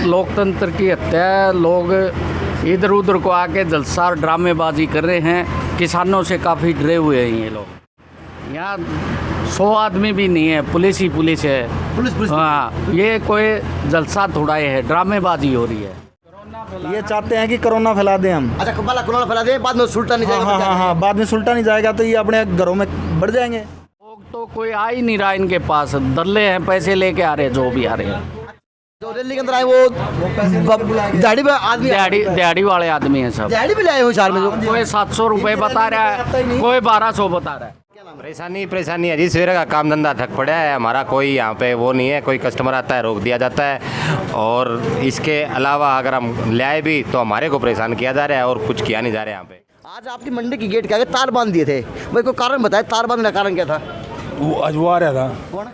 लोकतंत्र की हत्या है। लोग इधर उधर को आके जलसा और ड्रामेबाजी कर रहे हैं। किसानों से काफ़ी डरे हुए हैं ये लोग। यहाँ 100 आदमी भी नहीं है, पुलिस ही पुलिस है। पुलिस हाँ, ये कोई जलसा थोड़ा है, ड्रामेबाजी हो रही है। ये चाहते हैं कि कोरोना फैला दें हम। अच्छा, पहला कोरोना फैला दे, बाद में सुलटा नहीं जाएगा। हाँ, बाद में सुलटा नहीं जाएगा तो ये अपने घरों में बढ़ जाएंगे। लोग तो कोई आ ही नहीं रहा इनके पास, दल्ले हैं, पैसे लेके आ रहे हैं जो भी आ रहे हैं। जो रैली के अंदर आए वो दिहाड़ी पे आदमी, दिहाड़ी वाले आदमी हैं सब। दिहाड़ी भी लाए हुए शहर में जो कोई 700 रुपये बता रहा है, कोई 1200 बता रहा है। परेशानी है जी। सवेरे का काम धंधा ठक पड़ा है हमारा, कोई यहाँ पे वो नहीं है। कोई कस्टमर आता है रोक दिया जाता है, और इसके अलावा अगर हम ले आए भी तो हमारे को परेशान किया जा रहा है और कुछ किया नहीं जा रहा है यहाँ पे। आज आपकी मंडी की गेट के आगे तार बांध दिए थे भाई, कोई कारण बताए तार बांधने का कारण क्या था? वो आ रहा था। कौन?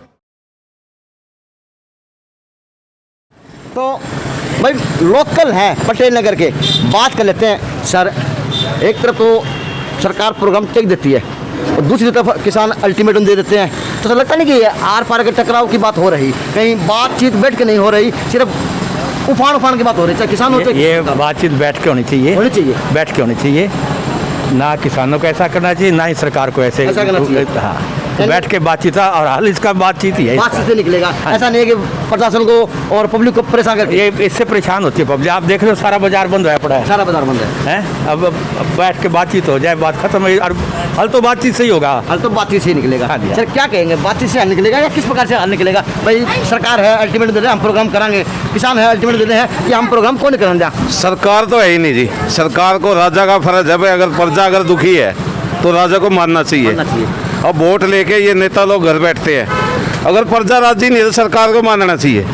तो भाई लोकल हैं पटेल नगर के, बात कर लेते हैं सर। एक तरफ तो सरकार प्रोग्राम टेक देती है और दूसरी तरफ किसान अल्टीमेटम दे देते हैं, तो ऐसा लगता नहीं कि आर पार के टकराव की बात हो रही, कहीं बातचीत बैठ के नहीं हो रही, सिर्फ उफान की बात हो रही, चाहे किसान होते। ये बातचीत बैठ के होनी चाहिए, बैठ के होनी चाहिए। ना किसानों को ऐसा करना चाहिए, ना ही सरकार को ऐसे करना चाहिए। हाँ, बैठ के बातचीत, और हल इसका बातचीत ही है। बातचीत से निकलेगा। ऐसा नहीं है कि प्रशासन को और पब्लिक को परेशान करके। ये इससे परेशान होती है पब्लिक। आप देख रहे हो सारा बाजार बंद हुआ पड़ा है, सारा बाजार बंद है। अब बैठ के बातचीत हो जाए, बात खत्म है। और हल तो बातचीत से ही होगा। हल तो बातचीत से ही निकलेगा। हाँ जी। सर क्या कहेंगे, बातचीत से हल निकलेगा या किस प्रकार से हल निकलेगा? भाई सरकार है अल्टीमेट दे रहे हैं हम प्रोग्राम कराएंगे, किसान है अल्टीमेट दे रहे हैं कि हम प्रोग्राम कौन कराएंगे? सरकार तो है ही नहीं जी। सरकार को राजा का फर्ज है भाई, अगर प्रजा अगर दुखी है तो राजा को मानना चाहिए। अब वोट लेके ये नेता लोग घर बैठते हैं, अगर प्रजा राजी नहीं है तो सरकार को मानना चाहिए।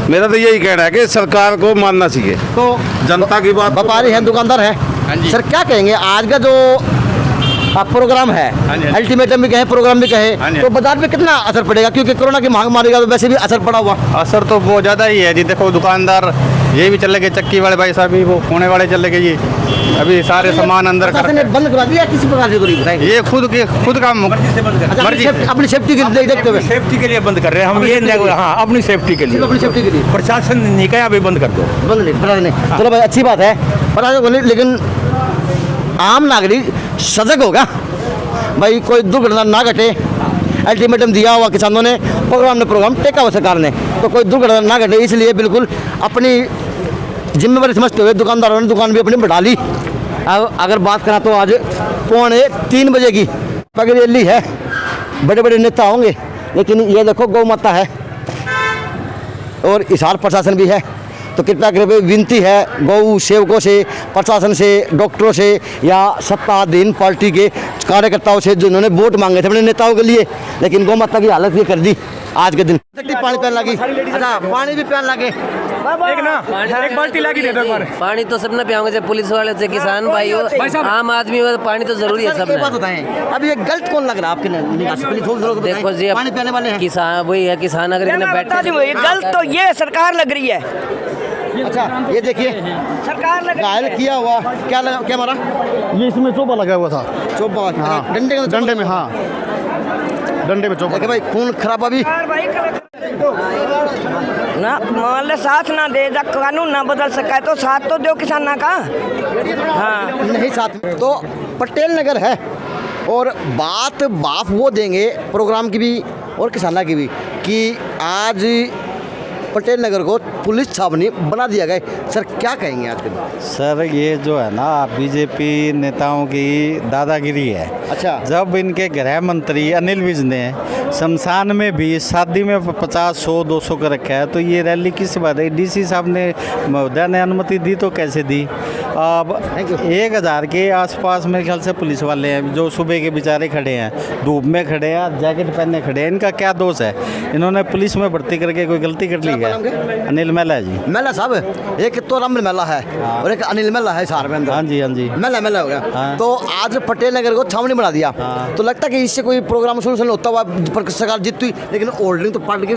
मेरा तो यही कहना है कि सरकार को मानना चाहिए। तो जनता की बात। व्यापारी है, दुकानदार है, सर क्या कहेंगे आज का जो प्रोग्राम है, अल्टीमेटम भी कहे प्रोग्राम भी कहे, तो बाजार पे कितना असर पड़ेगा? क्योंकि कोरोना की महामारी का तो वैसे भी असर पड़ा हुआ। असर तो बहुत ज़्यादा ही है जी। देखो दुकानदार ये भी चले गए, चक्की वाले भाई साहब भी, वो कोने वाले चले गए जी। अभी सारे सामान अंदर कर बंद करा दिया किसी प्रकार से? ये खुद का मर्जी, अपनी सेफ्टी के लिए देखते हुए, सेफ्टी के लिए बंद कर रहे हैं हम ये। हाँ, अपनी सेफ्टी के लिए, अपनी सेफ्टी के लिए। प्रशासन नहीं कहा अभी बंद कर दो, बंद नहीं। चलो भाई अच्छी बात है, लेकिन आम नागरिक सजग होगा भाई, कोई दुर्घटना ना घटे। अल्टीमेटम दिया हुआ किसानों ने, प्रोग्राम टेका हुआ सरकार ने, तो कोई दुर्घटना ना घटे, इसलिए बिल्कुल अपनी जिम्मेवारी समझते हुए दुकानदारों ने दुकान भी अपनी बढ़ा ली। अब अगर बात करा तो आज 2:45 बजे की पग रैली है, बड़े बड़े नेता होंगे, लेकिन ये देखो गौ माता है और हिसार प्रशासन भी है। तो कृपया करके विनती है गौ सेवकों से, प्रशासन से, डॉक्टरों से या सत्ताधीन पार्टी के कार्यकर्ताओं से जिन्होंने वोट मांगे थे अपने नेताओं के लिए, लेकिन गौ माता की हालत ये कर दी आज के दिन। पानी पीने लगी। अच्छा, पानी भी पीने लगे। एक बाल्टी लगी दे दो। पानी तो सबने पियाओगे, चाहे पुलिस वाले से किसान भाई हो, आम आदमी हो, पानी तो जरूरी है सब। बात बताएं, अब ये गलत कौन लग रहा है आपके निगाह से? देखो जी, पानी पीने वाले हैं किसान, वही है किसान। अगर गलत तो ये सरकार लग रही है। अच्छा, ये देखिए सरकार लग घायल किया हुआ, क्या मारा? ये इसमें चोपा लगा हुआ था। चोपा? हाँ। डंडे में। हाँ, डंडे में चोपा। देखिए भाई, खून खराबा भी ना, मान ले साथ ना दे, जब कानून ना बदल सका है तो साथ तो दो किसान का। हाँ नहीं साथ में तो पटेल नगर है, और बाप वो देंगे प्रोग्राम की भी और किसाना की भी कि आज पटेल नगर को पुलिस छावनी बना दिया गया। सर क्या कहेंगे आज के दिन? सर ये जो है ना बीजेपी नेताओं की दादागिरी है। अच्छा, जब इनके गृह मंत्री अनिल विज ने शमशान में भी शादी में 50, 100, 200 का रखा है, तो ये रैली किस बात है? डीसी साहब ने महोदय ने अनुमति दी तो कैसे दी? अब 1000 के आसपास मेरे ख्याल से पुलिस वाले हैं जो सुबह के बेचारे खड़े हैं, धूप में खड़े हैं, जैकेट पहने खड़े हैं। इनका क्या दोष है? इन्होंने पुलिस में भर्ती करके कोई गलती कर ली है? अनिल मेला जी। मेला साहब, एक तो रमन मेला है और एक अनिल मेला है सार में अंदर। हाँ जी, हाँ जी, मेला हो गया। तो आज पटेल नगर को छावनी बना दिया। तो लगता है कि इससे कोई प्रोग्राम सोल्यूशन होता हुआ सरकार जीतती, लेकिन होल्डिंग तो पार्टी के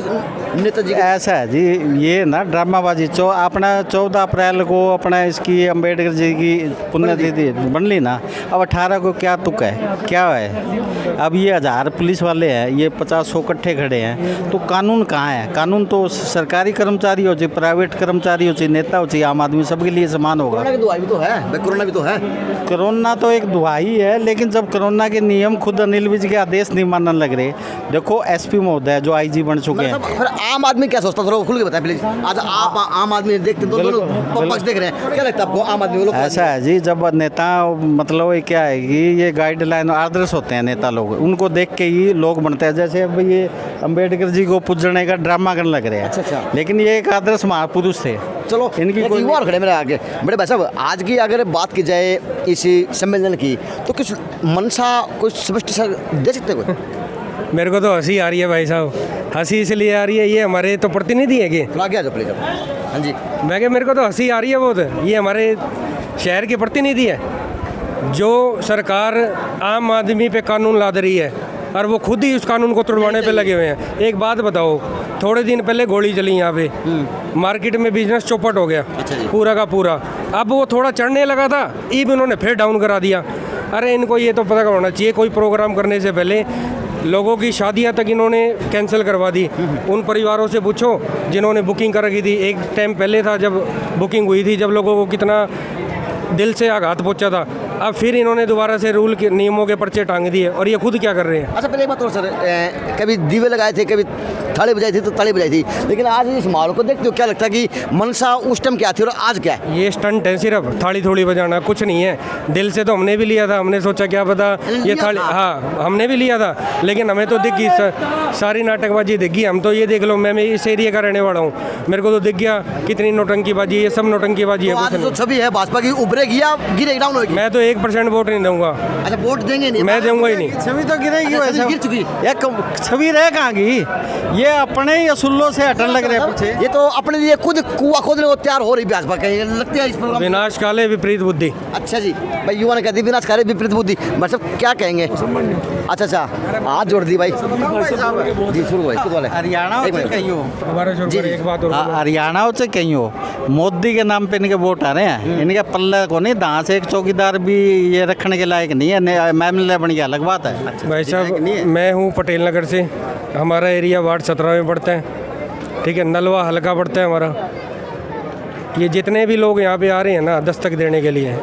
नेताजी। ऐसा है जी, ये ना ड्रामाबाजी। अपना 14 अप्रैल को अपना इसकी अम्बेडकर जी की पुण्यतिथि बन ली ना, अब 18 को क्या तुक है, क्या है। अब ये 1000 पुलिस वाले हैं, ये 50-100 इकट्ठे खड़े हैं, तो कानून कहाँ है? कानून तो सरकारी कर्मचारी हो चाहे प्राइवेट कर्मचारी हो चाहे नेता हो चाहे आम आदमी, सबके लिए समान होगा। कोरोना की दुहाई भी तो है भाई, कोरोना भी तो है। कोरोना तो एक दुहाई है, लेकिन जब कोरोना के नियम खुद अनिल विज के आदेश नहीं मानने लग रहे। देखो एसपी महोदय जो आईजी बन चुके हैं, फिर आम आदमी क्या सोचता, थोड़ा खुल के बताएं प्लीज। आज आप आम आदमी देखते तो दोनों पक्ष देख रहे हैं, क्या लगता है आपको आम आदमी लोग? ऐसा है जी, जब नेता मतलब ये क्या है कि ये गाइडलाइन आदर्श होते हैं नेता लोग, उनको देख के ही लोग बनते हैं। जैसे अब ये अम्बेडकर जी को पूजने का ड्रामा करने लग रहे हैं। अच्छा। लेकिन ये एक आदर्श महापुरुष थे। चलो इनकी कोई युवा खड़े मेरे आगे। बड़े भाई साहब, आज की अगर बात की जाए इसी सम्मेलन की, तो किस मनसा कुछ स्पष्ट सा दे सकते कोई? मेरे को तो हंसी आ रही है भाई साहब, हंसी इसलिए आ रही है, ये हमारे तो प्रतिनिधि है कि आगे आ जाओ प्लीज। हाँ जी, मैं क्या, मेरे को तो हंसी आ रही है बहुत। ये हमारे शहर के प्रतिनिधि है, जो सरकार आम आदमी पे कानून लाद रही है और वो खुद ही उस कानून को तोड़वाने पे लगे हुए हैं। एक बात बताओ, थोड़े दिन पहले गोली चली यहाँ पे, मार्केट में बिजनेस चौपट हो गया पूरा का पूरा। अब वो थोड़ा चढ़ने लगा था, अब इन्होंने फिर डाउन करा दिया। अरे इनको ये तो पता होना चाहिए, कोई प्रोग्राम करने से पहले लोगों की शादियां तक इन्होंने कैंसिल करवा दी। उन परिवारों से पूछो जिन्होंने बुकिंग कर रखी थी। एक टाइम पहले था जब बुकिंग हुई थी, जब लोगों को कितना दिल से आघात पहुंचा था। अब फिर इन्होंने दोबारा से रूल के नियमों के पर्चे टांग दिए, और ये खुद क्या कर रहे हैं। अच्छा पहले एक बात और सर, कभी दीवे लगाए थे, कभी थाली बजाई थी तो ताली बजाई थी, लेकिन आज इस माहौल को देखते हो क्या लगता है कि मनसा उस टाइम क्या थी और आज क्या है? ये स्टंट है, सिर्फ थाली थोड़ी बजाना, कुछ नहीं है। दिल से तो हमने भी लिया था, हमने सोचा क्या पता ये थाली, हाँ हमने भी लिया था, लेकिन हमें तो दिख गई सारी नाटकबाजी दिख गई। हम तो ये देख लो, मैं इस एरिया का रहने वाला हूँ, मेरे को तो दिख गया कितनी नौटंकीबाजी, ये सब नौटंकीबाजी है। आज जो छवि है भाजपा की उभरेगी या गिरेगी, डाउन होगी? मैं तो 1% वोट नहीं दूंगा। अच्छा, वोट देंगे नहीं? मैं दूंगा ही नहीं। छवि तो गिरेगी, वैसे गिर चुकी ये छवि रह कहाँ गई? ये अपने ही असुल्लों से हटने लग रहे हैं पीछे। ये तो अपने लिए खुद कुआ खोदने को तैयार हो रही भाजपा, कहीं लगते हैं इस प्रोग्राम। विनाश काले विपरीत बुद्धि। अच्छा जी, भाई युवा ने कह दी विनाश काले विपरीत बुद्धि, मतलब क्या कहेंगे? अच्छा, हाथ जोड़ दी भाई जी, शुरू भाई खुद वाले। हरियाणा से कहीं हो, एक बात और, हरियाणा से कहीं हो, मोदी के नाम पे इनके वोट आ रहे हैं। इनके पल्ले को नहीं, दांत से एक चौकीदार भी ये रखने के लायक नहीं है, एमएलए बन गया, अलग बात है। भाई साहब मैं हूँ पटेल नगर से, हमारा एरिया वार्ड 17 में पड़ता है, ठीक है, नलवा हल्का पड़ता है हमारा। ये जितने भी लोग यहाँ पे आ रहे हैं ना दस्तक देने के लिए,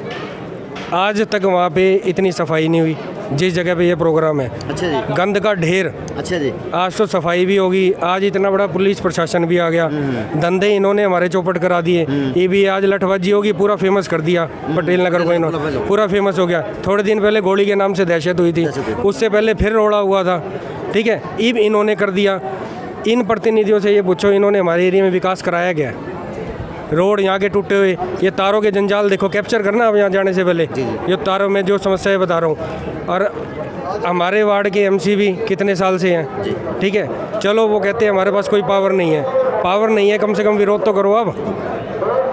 आज तक वहाँ पे इतनी सफाई नहीं हुई जिस जगह पे ये प्रोग्राम है। अच्छा जी, गंद का ढेर। अच्छा जी, आज तो सफाई भी होगी, आज इतना बड़ा पुलिस प्रशासन भी आ गया, धंधे इन्होंने हमारे चौपट करा दिए। ये भी आज लठबाजी होगी, पूरा फेमस कर दिया पटेल नगर को, इन्होंने पूरा फेमस हो गया। थोड़े दिन पहले गोली के नाम से दहशत हुई थी, उससे पहले फिर रोड़ा हुआ था, ठीक है, अब इन्होंने कर दिया। इन प्रतिनिधियों से ये पूछो, इन्होंने हमारे एरिया में विकास कराया गया? रोड यहाँ के टूटे हुए, ये तारों के जंजाल देखो, कैप्चर करना अब यहाँ जाने से पहले, ये तारों में जो समस्याएं बता रहा हूँ। और हमारे वार्ड के एमसी भी कितने साल से हैं, ठीक है, चलो वो कहते हैं हमारे पास कोई पावर नहीं है, पावर नहीं है, कम से कम विरोध तो करो। अब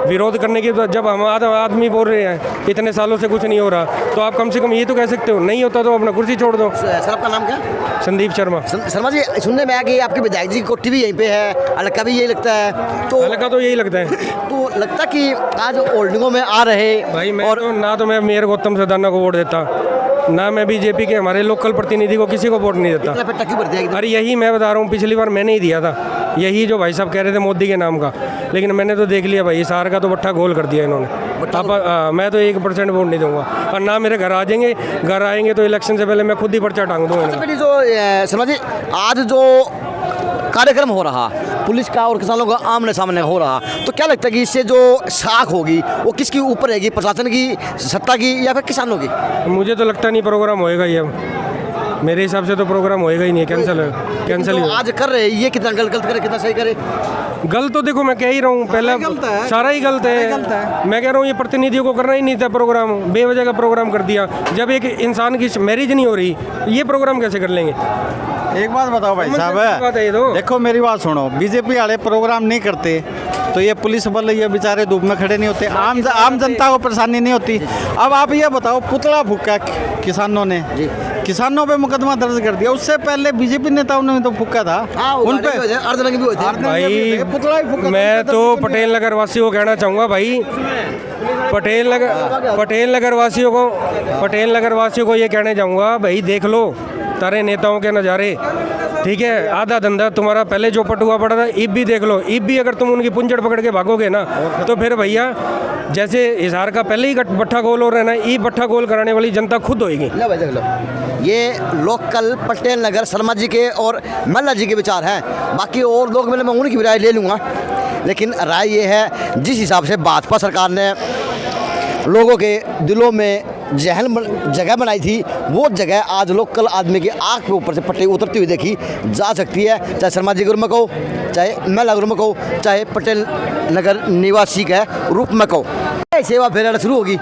विरोध करने की, तो जब हम आदमी बोल रहे हैं इतने सालों से कुछ नहीं हो रहा, तो आप कम से कम ये तो कह सकते हो, नहीं होता तो अपना कुर्सी छोड़ दो। सर आपका नाम क्या? संदीप शर्मा। शर्मा जी, सुनने में आया कि आपके विधायक जी की कोठी भी यहीं पे है, अलका भी यही लगता है, तो अलका तो यही लगता है। तो लगता कि आज होल्डिंगों में आ रहे भाई मैं और तो ना तो मैं मेयर गौतम सदाना को वोट देता, ना मैं बीजेपी के हमारे लोकल प्रतिनिधि को किसी को वोट नहीं देता। अरे यही मैं बता रहा हूँ, पिछली बार मैंने ही दिया था, यही जो भाई साहब कह रहे थे मोदी के नाम का, लेकिन मैंने तो देख लिया भाई, सार का तो बट्ठा गोल कर दिया इन्होंने। अब मैं तो 1% वोट नहीं दूंगा, और ना मेरे घर आ जाएंगे, घर आएंगे तो इलेक्शन से पहले मैं खुद ही पर्चा टांग दूंगा। जो शर्मा जी, आज जो कार्यक्रम हो रहा पुलिस का और किसानों का आमने सामने हो रहा, तो क्या लगता है कि इससे जो साख होगी वो किसकी ऊपर रहेगी, प्रशासन की, सत्ता की, या फिर किसानों की? मुझे तो लगता नहीं प्रोग्राम होएगा ये, मेरे हिसाब से तो प्रोग्राम होएगा ही नहीं, कैंसिल तो आज कर रहे, ये कितना गलत करे, कितना सही करे? गलत तो देखो मैं कह ही रहा हूँ, पहले सारा ही गलत है। मैं कह रहा हूँ ये प्रतिनिधियों को करना ही नहीं था प्रोग्राम, बेवजह का प्रोग्राम कर दिया। जब एक इंसान की मैरिज नहीं हो रही, ये प्रोग्राम कैसे कर लेंगे? एक बात बताओ भाई साहब, देखो मेरी बात सुनो, बीजेपी वाले प्रोग्राम नहीं करते तो ये पुलिस बल ये बेचारे धूप में खड़े नहीं होते, आम जनता को परेशानी नहीं होती। अब आप ये बताओ, पुतला फूका किसानों ने, किसानों पे मुकदमा दर्ज कर दिया, उससे पहले बीजेपी नेताओं ने तो फूका था, उन पे अर्धनंगी भी हुए थे। भाई मैं तो पटेल नगर वासी को कहना चाहूँगा भाई, पटेल नगर वासियों को ये कहने जाऊंगा, भाई देख लो तारे नेताओं के नज़ारे, ठीक है। आधा धंधा तुम्हारा पहले जो पट हुआ पड़ा था, ईब भी देख लो। ईब भी अगर तुम उनकी पुंजड़ पकड़ के भागोगे ना, तो फिर भैया जैसे हिसार का पहले ही बट्ठा गोल हो रहा है ना, ईब बट्ठा गोल कराने वाली जनता खुद होगी। लो भाई देख लो, ये लोकल पटेल नगर शर्मा जी के और मल्ला जी के विचार हैं। बाकी और लोग मैं उनकी भी राय ले लूँगा, लेकिन राय ये है जिस हिसाब से भाजपा सरकार ने लोगों के दिलों में जगह बनाई थी, वो जगह आज लोकल आदमी की आँख के ऊपर से पट्टी उतरती हुई देखी जा सकती है। चाहे शर्मा जी के रूप में कहो, चाहे महिला के रूप में कहो, चाहे पटेल नगर निवासी के रूप में कहो। सेवा फेरा शुरू होगी,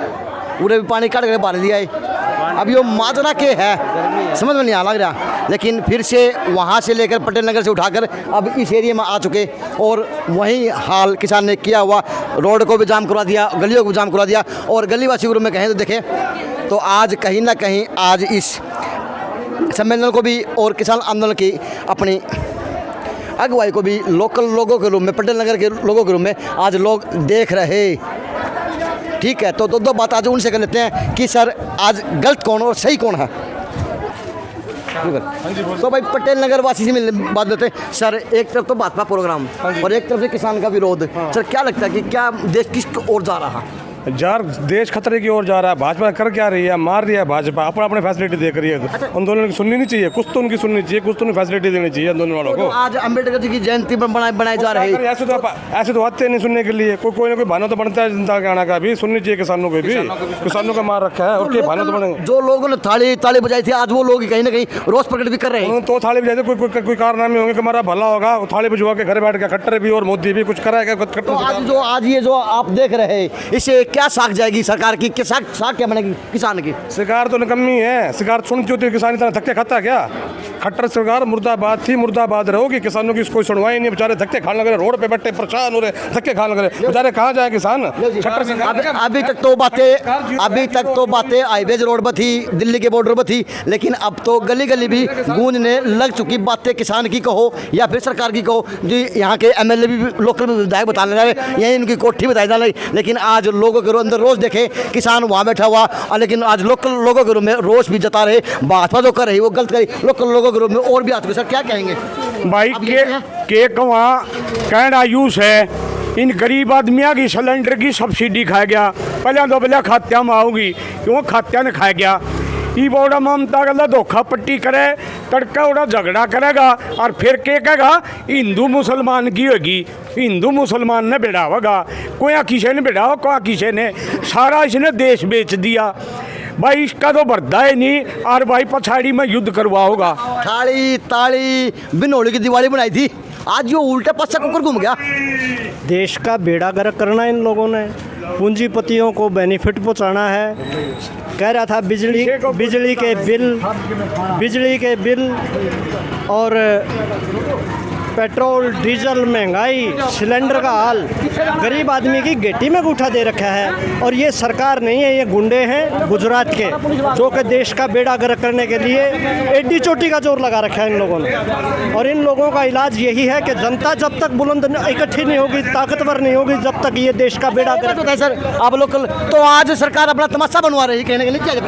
पूरे भी पानी काट कर बांध दिया है। अब ये माजरा के है समझ में नहीं आ लग रहा, लेकिन फिर से वहाँ से लेकर पटेल नगर से उठाकर अब इस एरिया में आ चुके, और वही हाल किसान ने किया हुआ, रोड को भी जाम करवा दिया, गलियों को भी जाम करवा दिया। और गलीवासी ग्रुप में कहें तो देखें तो आज कहीं ना कहीं आज इस सम्मेलन को भी और किसान आंदोलन की अपनी अगुवाई को भी लोकल लोगों के रूप में, पटेल नगर के लोगों के रूप में आज लोग देख रहे। ठीक है, तो दो बात आज उनसे कर लेते हैं कि सर आज गलत कौन और सही कौन है। तो भाई पटेल नगर वासी से मिलने बात लेते हैं। सर एक तरफ तो भाजपा प्रोग्राम और एक तरफ से किसान का विरोध, सर क्या लगता है कि क्या देश किस ओर जा रहा है? यार देश खतरे की ओर जा रहा है। भाजपा कर क्या रही है, मार रही है भाजपा, अपना अपने फैसिलिटी देख रही है। आंदोलन की सुननी नहीं चाहिए, कुछ तो उनकी सुननी चाहिए, कुछ तो उन्हें फैसिलिटी देनी चाहिए आंदोलन वालों को। आज अम्बेडकर जी की जयंती पर बनाए जा रहे हैं, ऐसे तो आते नहीं सुनने के लिए। कोई ना कोई बहाना तो बनता है जनता के आना का भी, सुननी चाहिए किसानों को भी। किसानों का मार रखा है और क्या बहाना तो बनेंगे। जो लोगों ने ताली बजाई थी, आज वो लोग कहीं ना कहीं रोष प्रकट भी कर रहे हैं। तो थाली बजाते कोई कारनामे होंगे कि हमारा भला होगा, थाली बजवा के घर बैठ के खट्टर भी और मोदी भी कुछ कराएगा। आज ये जो आप देख रहे हैं, इससे क्या साख जाएगी सरकार की? साख क्या बनेगी किसान की? सरकार तो निकम्मी है, सरकार सुनती होती है, किसान इतना धक्के खाता क्या? खट्टर सरकार मुर्दाबाद थी, मुर्दाबाद रहोगी। किसानों की कोई सुनवाई नहीं, बेचारे धक्के खाने लगे, रोड पे बैठे परेशान हो रहे, धक्के खाने लगे, बेचारे कहाँ जाए किसान? अभी तक तो बातें हाईवेज रोड पर थी, दिल्ली के बॉर्डर पर थी, लेकिन अब तो गली गली भी गूंजने लग चुकी बातें किसान की कहो या फिर सरकार की कहो। जी यहाँ के एमएलए भी लोकल विधायक बताने लगे, यही इनकी कोठी बताई जा रही, लेकिन आज लोगों के अंदर रोष देखे किसान वहाँ बैठा हुआ, लेकिन आज लोकल लोगों के रूप में रोष भी जता रहे। भाजपा जो कर रही वो गलत करी, लोकल लोगों के रूप में और भी आते हैं। सर क्या कहेंगे भाई के कहाँ कहना यूज है, इन गरीब आदमियों की सिलेंडर की सब्सिडी खा गया, पहले तो पहले खात्या में आऊगी क्यों खात्या ने खा गया। ये बोड़ा ममता गला धोखा पट्टी करे, तड़का उड़ा झगड़ा करेगा और फिर के कहेगा हिंदू मुसलमान की होगी, हिंदू मुसलमान ने बेड़ा होगा, कोई किसी ने बेड़ा हो, कोई किसी ने, सारा इसने देश बेच दिया भाई। इसका तो बर्दा ही नहीं, और भाई पछाड़ी में युद्ध करवा होगा। थाली ताली बिनोली की दिवाली बनाई थी, आज जो उल्टा पश्चा कुकर घूम गया। देश का बेड़ा गर्क करना इन लोगों ने, पूंजीपतियों को बेनिफिट पहुंचाना है। कह रहा था बिजली के बिल और पेट्रोल डीजल महंगाई, सिलेंडर का हाल, गरीब आदमी की गेटी में गूठा दे रखा है। और ये सरकार नहीं है, ये गुंडे हैं गुजरात के, जो कि देश का बेड़ा गर्क करने के लिए एडी चोटी का जोर लगा रखा है इन लोगों ने। और इन लोगों का इलाज यही है कि जनता जब तक बुलंद इकट्ठी नहीं होगी, ताकतवर नहीं होगी, जब तक ये देश का बेड़ा गर्क होता है। सर आप लोग तो आज सरकार अपना तमाशा बनवा रही है, कहने के लिए क्या ये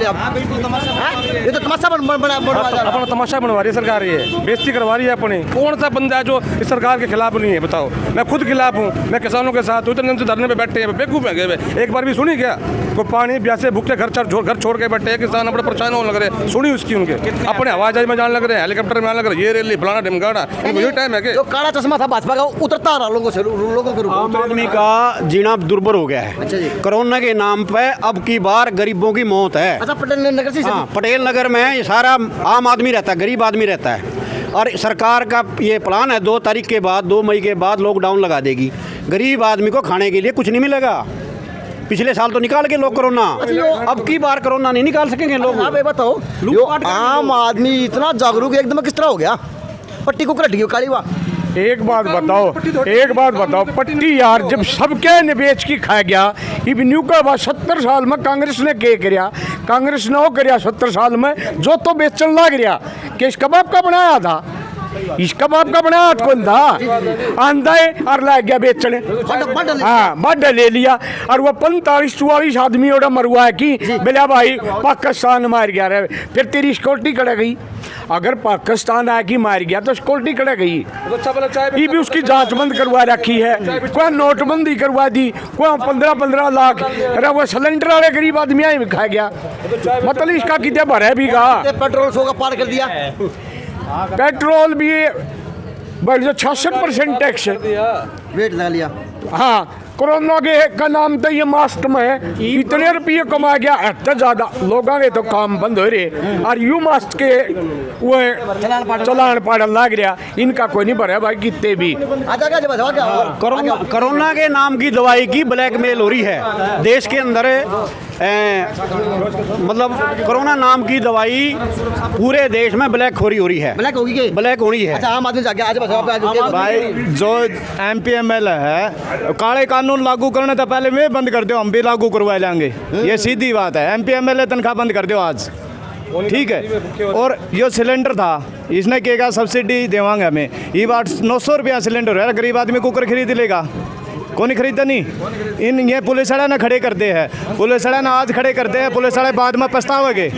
तो तमाशा अपना तमाशा बनवा रही है सरकार, ये बेइज्जती करवा रही है अपनी। कौन सा बंदा जो इस सरकार के खिलाफ नहीं है बताओ? मैं खुद खिलाफ हूँ, मैं किसानों के साथ इतने दिन से धरने पे बैठे हैं, बेवकूफ में गए। एक बार भी सुनी क्या? कोई पानी प्यासे भूखे घर छोड़ के बैठे हैं किसान, अपने परेशान होने लग रहे। सुनी उसकी उनके अपने हवाई जहाज में जाने लग रहे हैं, हेलीकॉप्टर में आने लग रहे, ये रैली फलाना ढिमकाना, ये टाइम है कि जो काला चश्मा था भाजपा का उतरता रहा लोगों के रूप। आम आदमी का जीना दुर्भर हो गया है। अच्छा जी। कोरोना के नाम पे अब की बार गरीबों की मौत है। अच्छा पटेल नगर से? हाँ, पटेल नगर में ये सारा आम आदमी रहता है, गरीब आदमी रहता है। और सरकार का ये प्लान है 2 तारीख के बाद, 2 मई के बाद लॉकडाउन लगा देगी। गरीब आदमी को खाने के लिए कुछ नहीं मिलेगा। पिछले साल तो निकाल के लोग कोरोना, अब की बार कोरोना नहीं निकाल सकेंगे लोग। आप ये बताओ, आम आदमी इतना जागरूक एकदम किस तरह हो गया? पट्टी को कट गई काली। वाह, एक बात बताओ पट्टी यार जब सबके ने बेच की खा गया, इब न्यू का बात 70 साल में कांग्रेस ने के करिया? कांग्रेस ने वो करिया 70 साल में जो तो बेचन लग गया। केश कबाब का बनाया था, इसका बाप का बना हाथ कौन था आंधा है और लग गया बेचने। हाँ बड़ ले लिया और वो 45-44 आदमी और मरुआ है कि बोला भाई पाकिस्तान मार गया रहे, फिर तेरी सिक्योरिटी कड़ा गई। अगर पाकिस्तान आके मार गया तो सिक्योरिटी कड़ा गई। ये भी उसकी जांच बंद करवा रखी है, कोई नोटबंदी करवा दी, कोई 15-15 लाख अरे वो सिलेंडर वाले गरीब आदमी ही खा गया। मतलब इसका कितने भरे भी कहा पेट्रोल 100 का पार कर दिया, पेट्रोल भी बढ़ जो 66% टैक्स वेट लगा लिया। हाँ कोरोना के का नाम तो ये मास्क में इतने रुपये कमा गया, इतना ज्यादा लोगों के तो काम बंद हो रहे और यू मास्क के वो चलान पाड़न लग रहा, इनका कोई नहीं भरा भाई कितने भी। कोरोना के नाम की दवाई की ब्लैकमेल हो रही है देश के अंदर। मतलब कोरोना नाम की दवाई पूरे देश में ब्लैक खोरी हो रही है। ब्लैक होगी के ब्लैक होनी है। अच्छा आम आदमी जाके आज बताओ भाई जो MPML है काले कानून लागू करने तो पहले वे बंद कर दो, हम भी लागू करवा लेंगे, ये सीधी बात है। MPML तनख्वाह बंद कर दो आज, ठीक है। और जो सिलेंडर था इसने कहेगा सब्सिडी देवांगे हमें, ये बात 900 रुपया सिलेंडर है, गरीब आदमी कुकर खरीद लेगा, कौन खरीदता नहीं। इन ये पुलिस वाले ना खड़े करते हैं, पुलिस वाले ना आज खड़े करते हैं, पुलिस वाले बाद में पछताओगे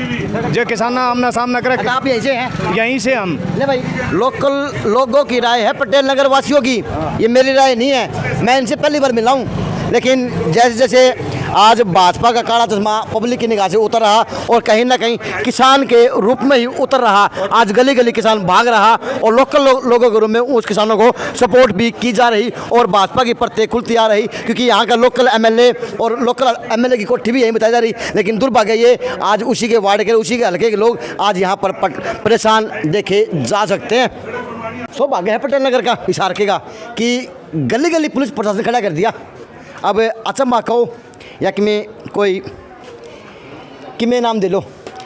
जो किसान आमना सामना करे। आप यहीं से हैं? यहीं से हम नहीं भाई, लोकल लोगों की राय है, पटेल नगर वासियों की, ये मेरी राय नहीं है। मैं इनसे पहली बार मिला हूँ, लेकिन जैसे जैसे आज भाजपा का काला चश्मा पब्लिक की निगाह से उतर रहा और कहीं ना कहीं किसान के रूप में ही उतर रहा, आज गली गली किसान भाग रहा और लोकल लोगों के रूप में उस किसानों को सपोर्ट भी की जा रही और भाजपा की परतें खुलती आ रही, क्योंकि यहाँ का लोकल MLA और लोकल MLA की कोठी भी यही बताई जा रही। लेकिन दुर्भाग्य ये आज उसी के वार्ड के उसी के हल्के के लोग आज यहाँ पर परेशान देखे जा सकते हैं। सौभाग्य है पटेल नगर का, इस हल्के का, कि गली गली पुलिस प्रशासन खड़ा कर दिया। अब अचंबा कहो या कि मैं कोई कि मैं नाम दे लो,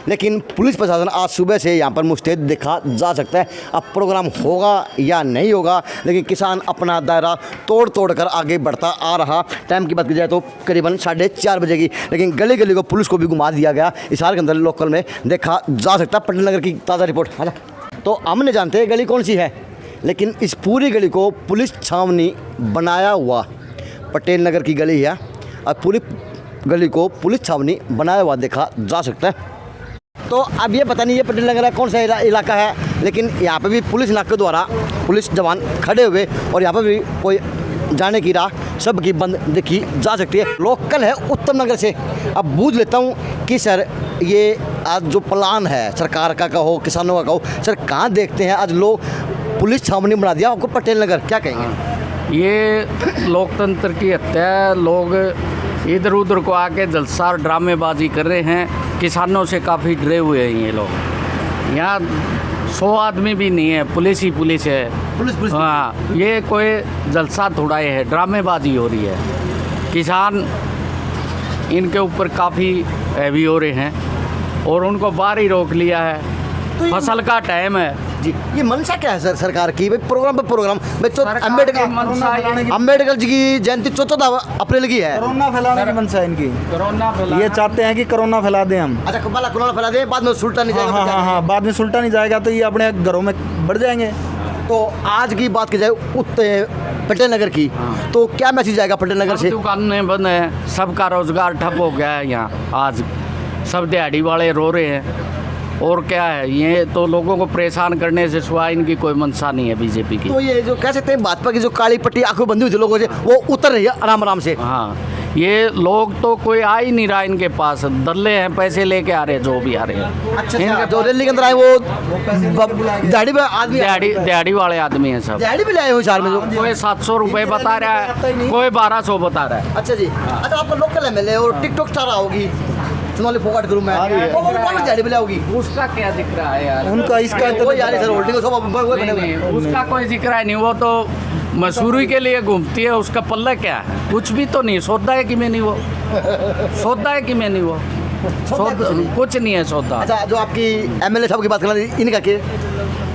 लेकिन पुलिस प्रशासन आज सुबह से यहाँ पर मुस्तैद देखा जा सकता है। अब प्रोग्राम होगा या नहीं होगा, लेकिन किसान अपना दायरा तोड़ तोड़ कर आगे बढ़ता आ रहा। टाइम की बात की जाए तो करीबन 4:30 बजे की, लेकिन गली गली को पुलिस को भी घुमा दिया गया। इस हाल के अंदर लोकल में देखा जा सकता है। पटेल नगर की ताज़ा रिपोर्ट है ना, तो हम नहीं जानते गली कौन सी है, लेकिन इस पूरी गली को पुलिस छावनी बनाया हुआ पटेल नगर की गली है और पूरी गली को पुलिस छावनी बनाया हुआ देखा जा सकता है। तो अब ये पता नहीं ये पटेल नगर कौन सा इलाका है, लेकिन यहाँ पे भी पुलिस नाके द्वारा पुलिस जवान खड़े हुए और यहाँ पे भी कोई जाने की राह सबकी बंद देखी जा सकती है। लोकल है उत्तम नगर से। अब बूझ लेता हूँ कि सर ये आज जो प्लान है सरकार का कहो किसानों का कहो, सर कहाँ देखते हैं आज लोग पुलिस छावनी बना दिया आपको पटेल नगर, क्या कहेंगे? ये लोकतंत्र की हत्या है। लोग इधर उधर को आके जलसा और ड्रामेबाजी कर रहे हैं। किसानों से काफ़ी डरे हुए हैं ये लोग। यहाँ 100 आदमी भी नहीं है, पुलिस ही पुलिस है। पुलिस हाँ, ये कोई जलसा थोड़ा है, ड्रामेबाजी हो रही है। किसान इनके ऊपर काफ़ी हैवी हो रहे हैं और उनको बाहर ही रोक लिया है। तो फसल का टाइम है जी। ये मनसा क्या है सर सरकार की? भाई प्रोग्राम पे प्रोग्राम, अम्बेडकर जी की जयंती 14 अप्रैल की है। कोरोना फैलाने की मनसा है इनकी, कोरोना ये चाहते हैं कि कोरोना फैला दें हम। अच्छा पहला कोरोना फैला दें, बाद में सुलटा नहीं जाएगा। हाँ, बाद में सुलटा नहीं जाएगा तो ये अपने घरों में बढ़ जाएंगे। तो आज की बात की जाए पटेल नगर की, तो क्या मैसेज आएगा पटेल नगर से? दुकानें बंद हैं, सबका रोजगार ठप हो गया है यहाँ। आज सब दिहाड़ी वाले रो रहे हैं और क्या है, ये तो लोगों को परेशान करने से सिवा इनकी कोई मंशा नहीं है बीजेपी की। तो ये जो कह सकते हैं भाजपा की जो काली पट्टी आंखों बंदी हुई थी लोगों से, वो उतर रही है आराम आराम से। हाँ, ये लोग तो कोई आ ही नहीं रहा इनके पास, दल्ले हैं, पैसे लेके आ रहे हैं जो भी आ रहे हैं। अच्छा, जो रैली के अंदर आए वो दिहाड़ी वाले आदमी हैं सब। दिहाड़ी भी ले आए हो शहर में जो कोई 700 रुपये बता रहा है, कोई 1200 बता रहा है। अच्छा जी। अच्छा, आपका लोकल MLA और टिकटॉक स्टार होगी सोनाली फोगाट के रूम में, दिहाड़ी भी होगी, उसका क्या जिक्र है यार? उनका इसका वो यार सर होल्डिंग उसका कोई जिक्र है नहीं। वो तो मसूरी के लिए घूमती है, उसका पल्ला क्या है? कुछ भी तो नहीं। सौदा है कि मैं नहीं, वो सौदा है कि मैं नहीं, वो कुछ नहीं है सौदा। अच्छा, जो आपकी MLA साहब की बात करना, इनका क्या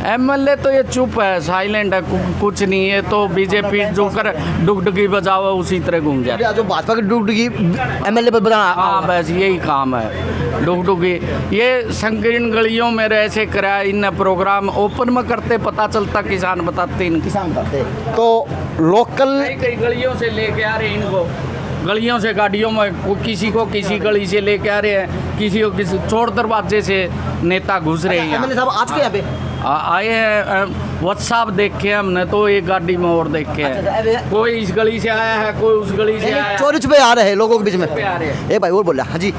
एमएलए तो ये चुप है, साइलेंट है, कुछ नहीं है। तो बीजेपी जो कर डुगडुगी बजाओ उसी तरह घूम जाए। जो भाजपा की डुगडुगी एमएलए पर बताना, हाँ बस यही काम है डुगडुगी। ये संकीर्ण गलियों में ऐसे कराया इन प्रोग्राम ओपन में करते, पता चलता किसान बताते इनको, किसान बताते। तो लोकल कई गलियों से लेके आ रहे हैं इनको, गलियों से गाड़ियों में किसी को किसी गली से लेके आ रहे हैं, किसी को किसी चोर दरवाजे से नेता घुस रहे हैं। एमएलए साहब आज के यहाँ पे आए हैं, व्हाट्सएप देखे हमने तो एक गाड़ी में और देखे हैं। कोई इस गली से आया है, कोई उस गली से आया है, चोरी छुपे आ रहे हैं लोगों के बीच में। आ रहे हैं। ए भाई और बोल रहा, हाँ जी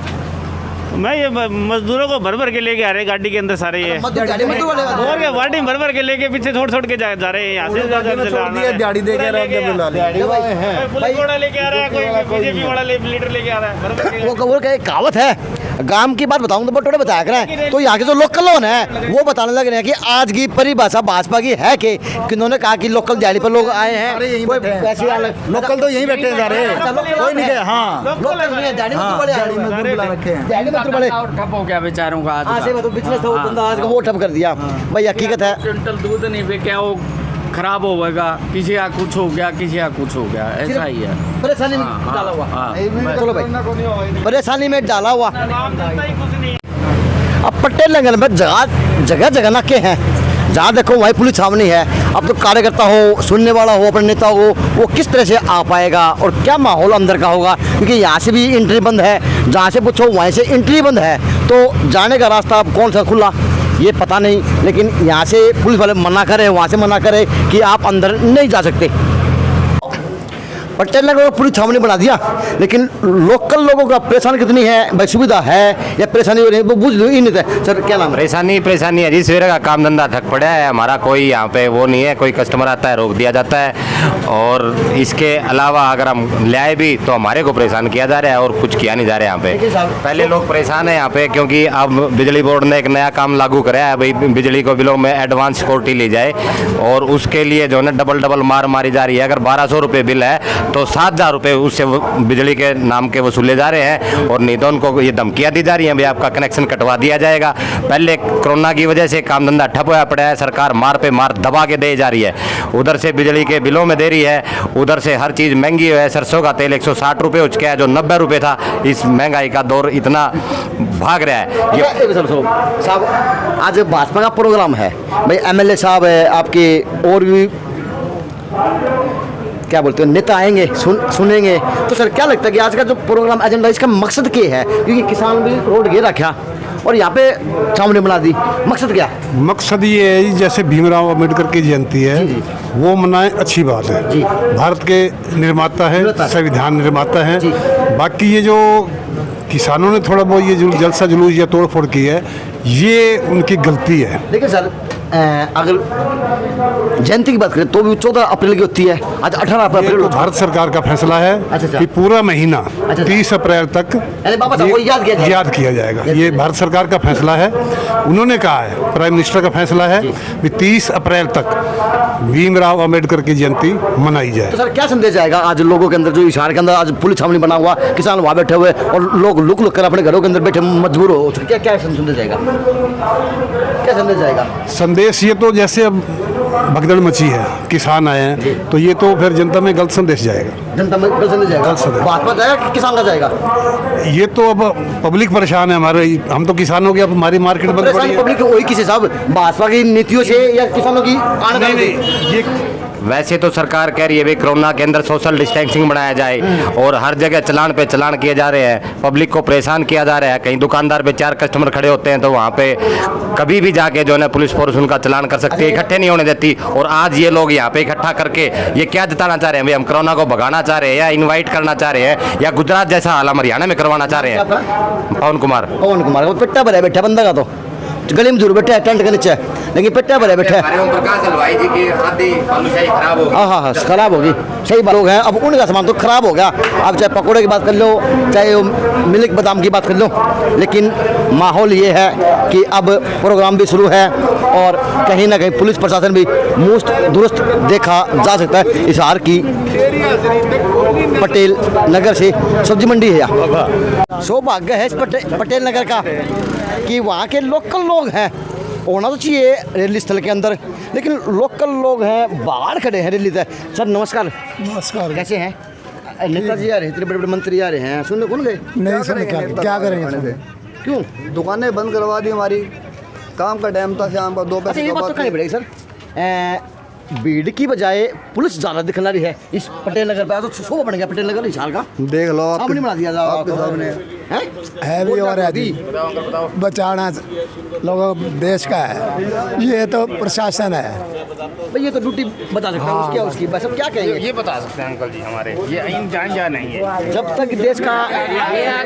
मैं ये मजदूरों को भर भर के लेके आ रहे हैं गाड़ी के अंदर सारे ये मजदूर गाड़ी में तो वाले और क्या गाड़ी भर भर के लेके पीछे छोड़ के जा रहे हैं यहाँ से दिहाड़ी दे के पुलिस वाला लेके आ रहा है, कोई बीजेपी वाला लीडर लेके आ रहा है भर भर के। वो का एक कहावत है, गांव की बात बताऊं तो बटोरे बताया करें। तो यहाँ के जो लोकल लोग हैं वो बताने लग रहे हैं कि आज की परिभाषा भाजपा की है कि उन्होंने कहा कि लोकल दिहाड़ी पर लोग आए हैं। लोकल तो यहीं बैठे जा रहे हैं, कोई नहीं गया। हाँ लोकल नहीं है, दिहाड़ी में तो बड़े दिहाड़ी में बुला रखे हैं। दिहाड़ी में तो बड़े और ठप हो गया बेचारों का आज हाँ का। से तो बिजनेस तो बंदा आज का वो ठप कर दिया भाई, हकीकत है। क्विंटल दूध नहीं बिका, वो खराब होगा, किसी का कुछ हो गया, किसी का कुछ हो गया, ऐसा ही है। परेशानी में हाँ, डाला हुआ। हाँ। चलो भाई, परेशानी में डाला हुआ। अब पटेल नगर में जगह जगह नाके हैं, जहाँ देखो वही पुलिस छावनी है। अब तो कार्यकर्ता हो, सुनने वाला हो, अपने नेता हो, वो किस तरह से आ पाएगा और क्या माहौल अंदर का होगा, क्योंकि यहाँ से भी एंट्री बंद है, जहाँ से पूछो वहीं से एंट्री बंद है। तो जाने का रास्ता अब कौन सा खुला ये पता नहीं, लेकिन यहाँ से पुलिस वाले मना करे, वहाँ से मना करे कि आप अंदर नहीं जा सकते। पटेल नगर को पुलिस छावनी बना दिया, लेकिन लोकल लोगों का परेशानी कितनी है भाई, सुविधा है या परेशानी हो रही है वो बुझ लो ही नहीं है। सर क्या नाम है? परेशानी है जी, सवेरे का काम धंधा ठप पड़ा है हमारा, कोई यहाँ पे वो नहीं है, कोई कस्टमर आता है रोक दिया जाता है। और इसके अलावा अगर हम ले आए भी तो हमारे को परेशान किया जा रहा है और कुछ किया नहीं जा रहा है यहाँ पे। पहले लोग परेशान है यहाँ पे, क्योंकि अब बिजली बोर्ड ने एक नया काम लागू कराया है भाई, बिजली को बिलों में एडवांस सिक्योरिटी ली जाए, और उसके लिए जो है ना डबल मार मारी जा रही है। अगर 1200 रुपये बिल है तो 7000 रुपये उससे बिजली के नाम के वसूले जा रहे हैं, और नहीं तो उनको ये धमकियाँ दी जा रही हैं भाई आपका कनेक्शन कटवा दिया जाएगा। पहले कोरोना की वजह से काम धंधा ठप हुआ पड़ा है, सरकार मार पे मार दबा के दे जा रही है, उधर से बिजली के बिलों में दे रही है, उधर से हर चीज़ महंगी है। सरसों का तेल 160 रुपये हो चुका है, जो 90 रुपये था। इस महंगाई का दौर इतना भाग रहा है। ये साहब आज भाजपा का प्रोग्राम है भाई, एमएलए साहब है आपके, और भी क्या बोलते हैं नेता आएंगे, सुनेंगे। तो सर क्या लगता है कि आज का जो प्रोग्राम एजेंडा इसका मकसद क्या है? क्योंकि किसान भी रोड घेर रखा और यहाँ पे छावनी बना दी, मकसद क्या? मकसद ये है जैसे भीमराव अम्बेडकर की जयंती है वो मनाएं, अच्छी बात है जी। भारत के निर्माता है, संविधान निर्माता है। बाकी ये जो किसानों ने थोड़ा बहुत ये जो जलसा जुलूस या तोड़ फोड़ की है ये उनकी गलती है। लेकिन सर अगर जयंती की बात करें तो भी 14 अप्रैल की होती है, आज 18 अप्रैल तो भारत सरकार का फैसला है अच्छा। कि पूरा महीना 30 अप्रैल तक बाबा साहब को याद किया जाएगा। ये भारत सरकार का फैसला है, उन्होंने कहा है, प्राइम मिनिस्टर का फैसला है कि 30 अप्रैल तक भीमराव अम्बेडकर की जयंती मनाई जाए। तो सर क्या संदेश आएगा आज लोगों के अंदर, जो शहर के अंदर आज पुलिस छावनी बना हुआ, किसान वहाँ बैठे हुए और लोग लुक कर अपने घरों के अंदर बैठे मजबूर हो चुके, क्या क्या संदेश जाएगा? क्या संदेश जाएगा? संदेश ये तो जैसे अब भगदड़ मची है, किसान आए हैं, तो ये तो फिर जनता में गलत संदेश जाएगा। जनता में गलत संदेश जाएगा, गलत संदेश भाजपा जाएगा कि किसान का जाएगा? ये तो अब पब्लिक परेशान है हमारे, हम तो किसानों की, अब हमारी मार्केट बंद पड़ी है। पब्लिक वही किसी साहब भाजपा की नीतियों से या किसानों की आने ये वैसे तो सरकार कह रही है भाई कोरोना के अंदर सोशल डिस्टेंसिंग बनाया जाए, और हर जगह चलान पे चलान किए जा रहे हैं, पब्लिक को परेशान किया जा रहा है। कहीं दुकानदार पे 4 कस्टमर खड़े होते हैं तो वहाँ पे कभी भी जाके जो है ना पुलिस फोर्स उनका चलान कर सकती है, इकट्ठे नहीं होने देती। और आज ये लोग यहाँ पे इकट्ठा करके ये क्या जताना चाह रहे हैं भाई, हम कोरोना को भगाना चाह रहे हैं या इन्वाइट करना चाह रहे हैं, या गुजरात जैसा हाल हम हरियाणा में करवाना चाह रहे हैं? पवन कुमार पिट्टा भरा बैठा बंदा का, तो गली में जरूर बैठा है टेंट के नीचे, लेकिन पिट्टा भरा बैठा है। हाँ, खराब होगी, सही बात। लोग हैं अब उनका सामान तो खराब हो गया, अब चाहे पकौड़े की बात कर लो, चाहे मिल्क बादाम की बात कर लो, लेकिन माहौल ये है कि अब प्रोग्राम भी शुरू है और कहीं ना कहीं पुलिस प्रशासन भी मुस्त दुरुस्त देखा जा सकता है। इस हार की पटेल नगर से सब्जी मंडी है, सौभाग्य है इस पटेल नगर का कि वहाँ के लोकल लोग हैं होना तो चाहिए रैली स्थल के अंदर, लेकिन लोकल लोग हैं बाहर खड़े हैं रैली तक। सर नमस्कार। नमस्कार। कैसे हैं? नेताजी आ रहे, इतने बड़े बड़े मंत्री आ रहे हैं, सुनने कौन गए? नहीं सुने, क्या करेंगे? क्यों? दुकानें बंद करवा दी हमारी, काम का टाइम था शाम का 2 अच्छा ये बात तो कहनी पड़ेगी सर, भीड़ की बजाय पुलिस ज़्यादा दिखना रही है इस पटेल नगर पे। तो शोभा बन गया पटेल नगर हिसार का, देख लो आप, आपने बना दिया आपके सामने है भी और है भी। बचाना लोगों देश का है, ये तो प्रशासन है भाई, ये तो ड्यूटी बता सकता है उसकी, उसकी बस अब क्या कहेंगे? ये बता सकते हैं अंकल जी हमारे, ये इन जान जा नहीं है। जब तक देश का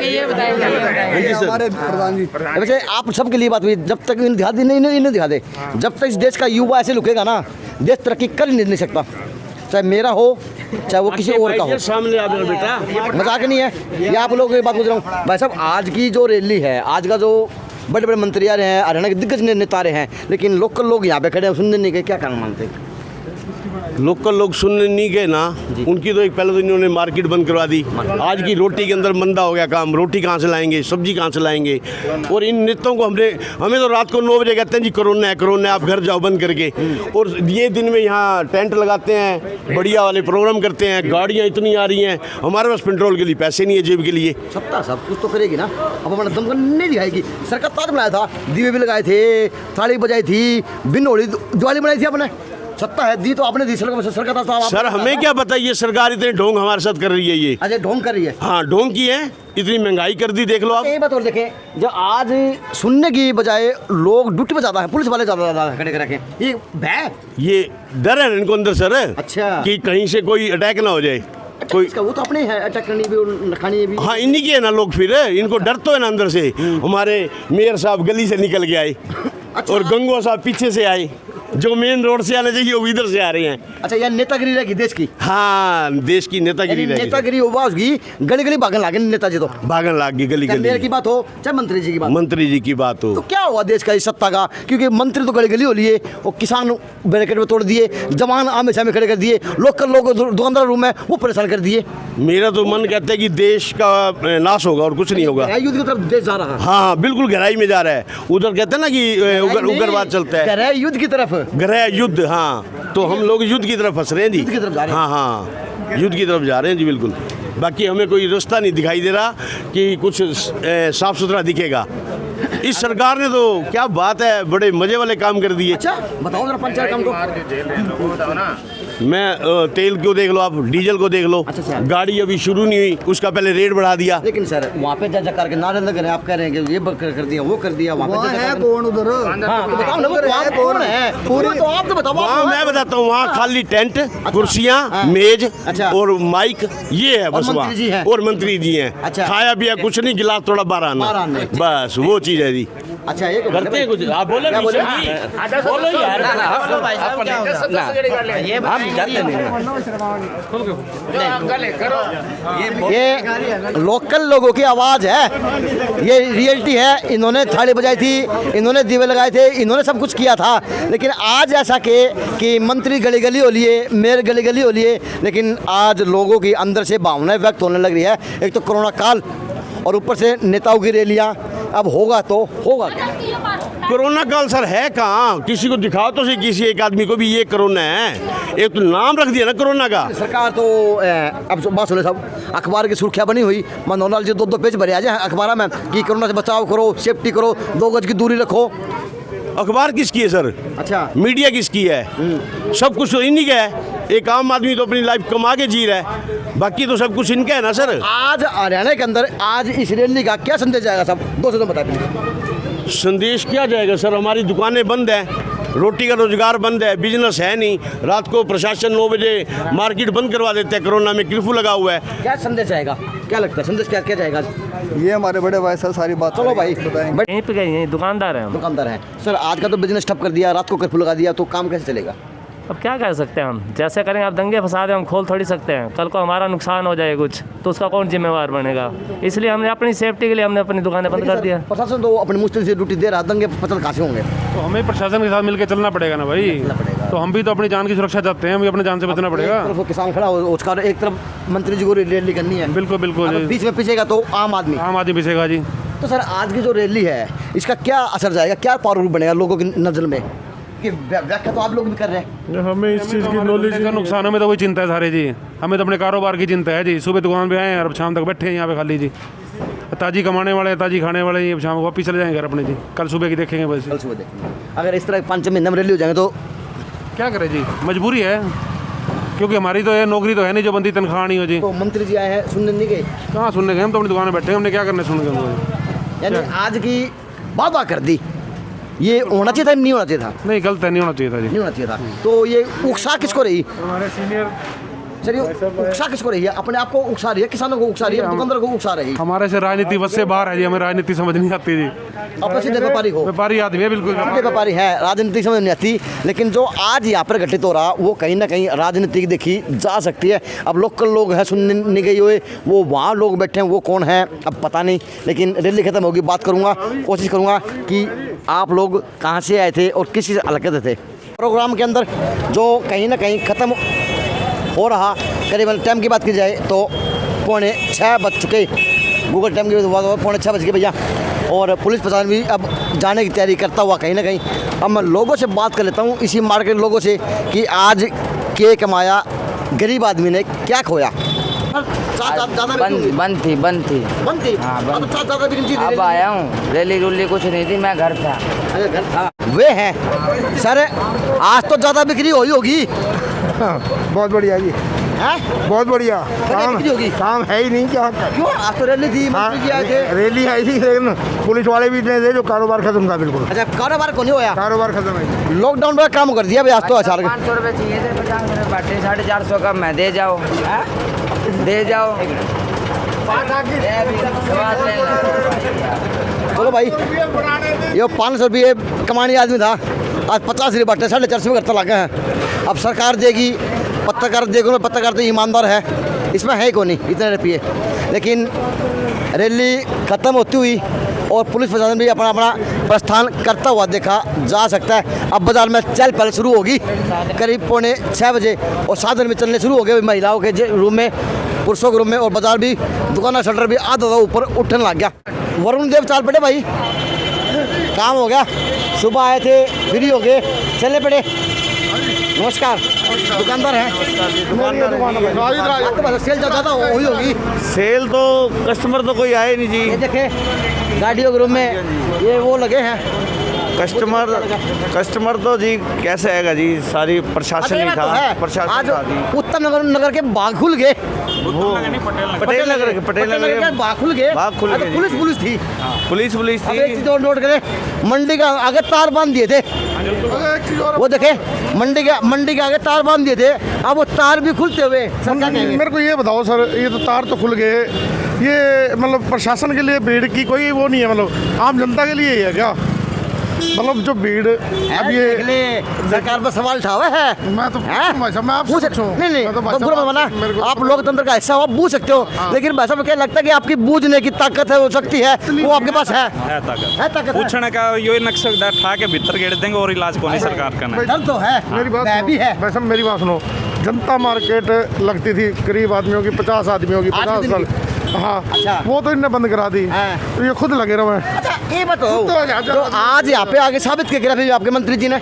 ये बताएंगे हमारे प्रधान जी। वैसे आप सबके लिए बात हुई, जब तक इन्हें दिखा दे, नहीं दिखा दे, जब तक इस देश का युवा ऐसे लुकेगा ना, देश तरक्की कर ही नहीं सकता, चाहे मेरा हो चाहे वो किसी और का हो। सामने आ जाओ बेटा, मजाक नहीं है ये, आप लोगों की बात पूछ रहा हूँ भाई साहब। आज की जो रैली है, आज का जो बड़े बड़े मंत्री आ रहे हैं, हरियाणा के दिग्गज नेता आ रहे हैं, लेकिन लोकल लोग यहाँ पे खड़े हैं, सुनने नहीं गए, क्या कारण मानते हैं? लोकल लोग सुनने नहीं गए ना, उनकी तो एक पहले तो इन्होंने मार्केट बंद करवा दी। आज की रोटी के अंदर मंदा हो गया काम, रोटी कहाँ से लाएंगे, सब्जी कहाँ से लाएंगे। और इन नेताओं को हमें तो रात को 9 बजे कहते हैं जी कोरोना है, आप घर जाओ बंद करके, और ये दिन में यहाँ टेंट लगाते हैं, बढ़िया वाले प्रोग्राम करते हैं, गाड़ियाँ इतनी आ रही हैं, हमारे पास पेट्रोल के लिए पैसे नहीं है जेब के लिए। सत्ता सब कुछ तो करेगी ना, अब हमारा दमकल नहीं दिखाएगी। सरकार ताज बनाया था, दीवे भी लगाए थे, थाली बजाई थी, बिन होली दिवाली बनाई थी आपने, सत्ता है दी तो आपने दी। सरकार सर हमें क्या पता, ये सरकार इतने ढोंग हमारे साथ कर रही है ये। अच्छा ढोंग कर रही है? हाँ ढोंग की है, इतनी महंगाई कर दी, देख लो आप। यही बात और देखें, जो आज सुनने की बजाय लोग ड्यूटी पे ज़्यादा है, पुलिस वाले ज़्यादा खड़े कर रखे, ये भय, ये डर है इनको अंदर सर। अच्छा, कि कहीं से कोई अटैक ना हो जाए कोई, वो तो अपने है, अटैक करनी भी और खानी भी। हाँ इन्हीं की है ना लोग, फिर इनको डर तो है ना अंदर से। हमारे मेयर साहब गली से निकल के आए, और गंगो साहब पीछे से आए, जो मेन रोड से आने चाहिए वो इधर से आ रहे हैं। अच्छा यह नेतागिरी रहेगी देश की? हाँ देश की नेतागिरी रहेगी। नेतागिरी होगा उसकी, गली गली भागन लागे नेताजी, तो भागन लाग गई गली गली। मेयर की बात हो चाहे मंत्री जी की बात, मंत्री जी की बात हो, तो क्या हुआ देश का इस सत्ता का? क्योंकि मंत्री तो गली गली हो लिए, और किसान बैरिकेड में तोड़ दिए, जवान आमे सामे खड़े कर दिए, लोकल लोग दुकानदार रूम में वो परेशान कर दिए। मेरा तो मन कहता है कि देश का नाश होगा और कुछ नहीं होगा। युद्ध की तरफ देश जा रहा है। हाँ बिल्कुल गहराई में जा रहा है, उधर कहते हैं ना कि उग्रवाद चलता है, गहराई युद्ध की तरफ, गहराई युद्ध। हाँ तो हम लोग युद्ध की तरफ फंस रहे हैं जी, हाँ हाँ युद्ध की तरफ जा रहे हैं जी बिल्कुल। बाकी हमें कोई रास्ता नहीं दिखाई दे रहा कि कुछ साफ सुथरा दिखेगा। इस सरकार ने तो क्या बात है, बड़े मजे वाले काम कर दिए। अच्छा बताओ जरा 5-4 काम तो। मैं तेल को देख लो आप, डीजल को देख लो। अच्छा। गाड़ी अभी शुरू नहीं हुई, उसका पहले रेट बढ़ा दिया। लेकिन सर वहाँ पे जा करके नारे लग रहे हैं, आप कह रहे हैं कि ये कर दिया वो कर दिया, वहाँ पे है कौन उधर? हाँ तो बताओ ना वो कौन है पूरी, तो आप तो बताओ। वहाँ मैं बताता हूँ, वहाँ खाली टेंट, कुर्सियाँ, मेज और माइक, ये है बस वहाँ, और मंत्री जी हैं। अच्छा। खाया पिया कुछ नहीं, गिलास थोड़ा 12 आना, बस वो चीज़ है जी। अच्छा ये करते हैं कुछ, आप बोलो बोलो यार, ये लोकल लोगों की आवाज़ है, ये रियलिटी है। इन्होंने थाली बजाई थी, इन्होंने दीवे लगाए थे, इन्होंने सब कुछ किया था, लेकिन आज ऐसा कि मंत्री गली गली हो लिए, मेयर गली गली हो लिए, लेकिन आज लोगों की अंदर से भावनाएं व्यक्त होने लग रही है। एक तो कोरोना काल और ऊपर से नेताओं की रैलियाँ, अब होगा तो होगा क्या? कोरोना काल सर है कहाँ, किसी को दिखाओ तो सही, किसी एक आदमी को भी ये कोरोना है, एक तो नाम रख दिया ना कोरोना का। सरकार तो अब बात सुने साहब, अखबार की सुर्खियाँ बनी हुई, मनोहर जी 2-2 पेज भरे आ जाए अखबार में कि कोरोना से बचाव करो, सेफ्टी करो, 2 गज की दूरी रखो। अखबार किसकी है सर? अच्छा मीडिया किसकी है? सब कुछ तो इन्हीं का है। एक आम आदमी तो अपनी लाइफ कमा के जी रहा है, बाकी तो सब कुछ इनका है ना सर। आज हरियाणा के अंदर आज इस रैली का क्या संदेश जाएगा साहब, 2 शब्द बता दीजिए। संदेश क्या जाएगा सर, हमारी दुकानें बंद हैं, रोटी का रोजगार बंद है, बिजनेस है नहीं, रात को प्रशासन 9 बजे मार्केट बंद करवा देते हैं, कोरोना में कर्फ्यू लगा हुआ है। क्या संदेश आएगा, क्या लगता है संदेश क्या जाएगा? ये हमारे बड़े भाई सर सारी बात। चलो भाई यहीं पे गए, दुकानदार हैं, दुकानदार हैं सर। आज का तो बिजनेस ठप कर दिया, रात को कर्फ्यू लगा दिया, तो काम कैसे चलेगा? अब क्या कर सकते हैं हम, जैसे करेंगे आप दंगे फसाद हम खोल थोड़ी सकते हैं, कल को हमारा नुकसान हो जाए कुछ तो उसका कौन जिम्मेवार बनेगा? इसलिए हमने अपनी सेफ्टी के लिए हमने अपनी दुकानें बंद कर दिया। प्रशासन तो अपनी मुश्किल से ड्यूटी दे रहा, दंगे पता कहाँ से होंगे? तो हमें प्रशासन के साथ मिलकर चलना पड़ेगा ना भाई, तो हम भी तो अपनी जान की सुरक्षा चाहते हैं, हमें अपनी जान से बचना पड़ेगा। एक तरफ किसान खड़ा हो, उसका एक तरफ मंत्री जी को रैली करनी है। बिल्कुल बिल्कुल, बीच में पिछेगा तो आम आदमी पीछेगा जी। तो सर आज की जो रैली है इसका क्या असर जाएगा, क्या पावर बनेगा लोगों की नज़र में? कि व्याख्या तो आप लोग भी कर रहे हैं। हमें इस चीज़ की नॉलेज का नुकसान हमें तो कोई चिंता है सारे जी, हमें तो अपने कारोबार की चिंता है जी। सुबह दुकान पे आए हैं और शाम तक बैठे हैं यहाँ पे खाली जी। ताजी कमाने वाले ताजी खाने वाले ये शाम को वापस चले जाएंगे घर अपने जी। कल सुबह की देखेंगे बस। कल सुबह देखेंगे। अगर इस तरह 5 महीने में रैली हो जाएंगे तो क्या करें जी, मजबूरी है क्योंकि हमारी तो ये नौकरी तो है नहीं जो बंदी तनख्वाह नहीं हो जी। तो मंत्री जी आए हैं, सुनने नहीं गए? कहाँ सुनने गए, हम तो अपनी दुकान में बैठे हैं, हमने क्या करना सुन के। यानी आज की वादा कर दी, ये होना चाहिए था नहीं होना चाहिए था? नहीं, गलत है, नहीं होना चाहिए था जी, नहीं होना चाहिए था। तो ये उकसा किसको रही? हमारे सीनियर चलिए, उकसा किसको रही है? अपने आप को उकसा रही है, किसानों को उकसा रही है, दुकानदार को उकसा रही है? हमारे से राजनीति बस से बाहर है जी, हमें राजनीति समझ नहीं आती जी। आप सीधे व्यापारी हो? व्यापारी आदमी है बिल्कुल, सीधे व्यापारी है, राजनीति समझ नहीं आती। लेकिन जो आज यहाँ पर घटित हो रहा वो कहीं ना कहीं राजनीति देखी जा सकती है। अब लोकल लोग हैं, सुनने नहीं गए हुए, वो वहाँ लोग बैठे हैं, वो कौन है अब पता नहीं। लेकिन रैली खत्म होगी, बात करूँगा, कोशिश करूँगा कि आप लोग कहाँ से आए थे और किस हरकत थे। प्रोग्राम के अंदर जो कहीं ना कहीं ख़त्म हो रहा, करीबन टाइम की बात की जाए तो 5:45 बज चुके, गूगल टाइम की बात 5:45 बज गए भैया। और पुलिस प्रशासन भी अब जाने की तैयारी करता हुआ कहीं ना कहीं। अब मैं लोगों से बात कर लेता हूँ, इसी मार्केट लोगों से, कि आज क्या कमाया, गरीब आदमी ने क्या खोया। बंद थी। हाँ, अब आया हूँ, रैली रुली कुछ नहीं थी, मैं घर था। वे हैं सर, आज तो ज़्यादा बिक्री हुई होगी। बहुत बढ़िया जी, हैं? बहुत बढ़िया काम होगी। काम है ही नहीं क्या? क्यों? आज तो रैली थी, मंत्री जी आए थे। रैली आई थी, लेकिन पुलिस वाले भी इतने थे जो कारोबार खत्म था बिल्कुल। अच्छा, कारोबार को नहीं होया? कारोबार खत्म है, लॉकडाउन में काम कर दिया भाई आज तो। 500 रुपये चाहिए थे, 50 रुपये बांटे, 450 का मैं दे जाओ, दे जाओ। चलो भाई, ये 500 रुपये कमाने आदमी था, आज 50 रुपये बांटे, 450 रुपये करता लगा है। अब सरकार देगी, पत्रकार देखो, पत्रकार तो ईमानदार है, इसमें है कौन नहीं इतने रुपये। लेकिन रैली ख़त्म होती हुई और पुलिस प्रशासन भी अपना अपना प्रस्थान करता हुआ देखा जा सकता है। अब बाज़ार में चहल पहल शुरू होगी करीब 5:45 बजे, और साधन भी चलने शुरू हो गए महिलाओं के रूम में, पुरुषों के रूम में, और बाज़ार भी, दुकान शटर भी आधा ऊपर उठने लग गया। वरुण देव चाल पड़े भाई, काम हो गया, सुबह आए थे, फ्री हो गए, चले पड़े। नमस्कार, दुकानदार हैं? सेल ज़्यादा हुई होगी? सेल तो कस्टमर तो कोई आए नहीं जी। ये देखे गाड़ियों के रूम में ये वो लगे हैं कस्टमर तो जी कैसे आएगा जी, सारी प्रशासन ही था, प्रशासन था जी। उत्तम नगर के बाग खुल गए, पटेल नगर के बाग खुल गए, पुलिस थी, पुलिस थी। एक चीज और नोट करें, मंडी का आगे तार बांध दिए थे, वो देखे मंडी के आगे तार बांध दिए थे, अब वो तार भी खुलते हुए। मेरे को ये बताओ सर, ये तो तार तो खुल गए, ये मतलब प्रशासन के लिए भीड़ की कोई वो नहीं है, मतलब आम जनता के लिए ही है क्या? मतलब जो भीड़ अब ये सरकार पर सवाल उठा हुआ है। मैं तो मैं आप नहीं आप लोकतंत्र का हिस्सा हो, आप पूछ सकते हो, लेकिन भाई साहब क्या लगता है कि आपकी बूझने की ताकत है, वो शक्ति है, वो आपके पास है ताकत पूछने का ये नक्शा ठा के भीतर गेड़ देंगे और इलाज को नहीं सरकार करना। डर तो है, मेरी बात भी है। वैसे मेरी बात सुनो, जनता मार्केट लगती थी करीब आदमियों की, 50 आदमियों की, 50 साल। हाँ अच्छा, वो तो इनने बंद करा दी, तो ये खुद लगे रहे। अच्छा ये बताओ, तो आज यहाँ पे आगे साबित क्या करा फिर आपके मंत्री जी ने?